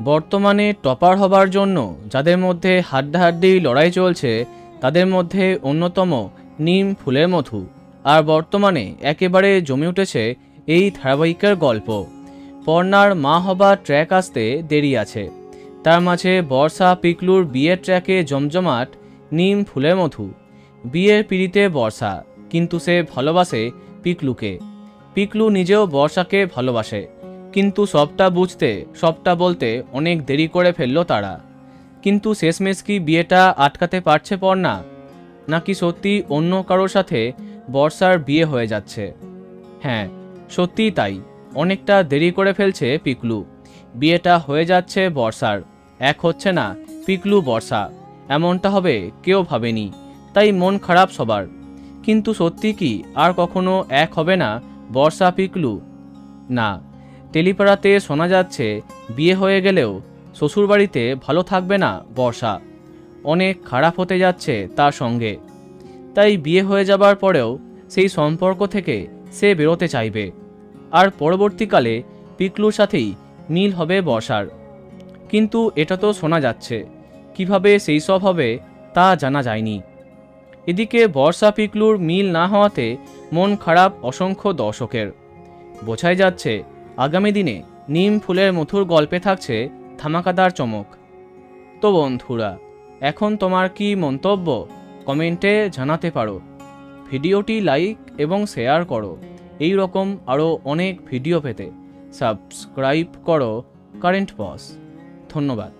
বর্তমানে টপার হবার জন্য যাদের মধ্যে হাড্ডাহাড্ডি লড়াই চলছে তাদের মধ্যে অন্যতম নিম ফুলের মধু। আর বর্তমানে একেবারে জমে উঠেছে এই ধারাবাহিকের গল্প। পর্ণার মা হবার ট্র্যাক আসতে দেরি আছে, তার মাঝে বর্ষা পিকলুর বিয়ের ট্র্যাকে জমজমাট নিম ফুলের মধু। বিয়ের পিড়িতে বর্ষা, কিন্তু সে ভালোবাসে পিকলুকে। পিকলু নিজেও বর্ষাকে ভালোবাসে, কিন্তু সবটা বুঝতে সবটা বলতে অনেক দেরি করে ফেললো তারা। কিন্তু শেষমেশ কি বিয়েটা আটকাতে পারছে পর্ণা, নাকি সত্যি অন্য কারোর সাথে বর্ষার বিয়ে হয়ে যাচ্ছে? হ্যাঁ, সত্যিই তাই, অনেকটা দেরি করে ফেলছে পিকলু। বিয়েটা হয়ে যাচ্ছে বর্ষার, এক হচ্ছে না পিকলু বর্ষা। এমনটা হবে কেউ ভাবেনি, তাই মন খারাপ সবার। কিন্তু সত্যি কি আর কখনো এক হবে না বর্ষা পিকলু? না, টেলিপাড়াতে শোনা যাচ্ছে বিয়ে হয়ে গেলেও শ্বশুরবাড়িতে ভালো থাকবে না বর্ষা, অনেক খারাপ হতে যাচ্ছে তার সঙ্গে। তাই বিয়ে হয়ে যাবার পরেও সেই সম্পর্ক থেকে সে বেরোতে চাইবে। আর পরবর্তীকালে পিকলুর সাথেই মিল হবে বর্ষার। কিন্তু এটা তো শোনা যাচ্ছে, কিভাবে সেই সব হবে তা জানা যায়নি। এদিকে বর্ষা পিকলুর মিল না হওয়াতে মন খারাপ অসংখ্য দর্শকের। বোঝাই যাচ্ছে আগামী দিনে নিম ফুলের মধুর গল্পে থাকছে ধামাকাদার চমক। তো বন্ধুরা, এখন তোমার কি মন্তব্য কমেন্টে জানাতে পারো। ভিডিওটি লাইক এবং শেয়ার করো। এই রকম আরও অনেক ভিডিও পেতে সাবস্ক্রাইব করো কারেন্ট বস। ধন্যবাদ।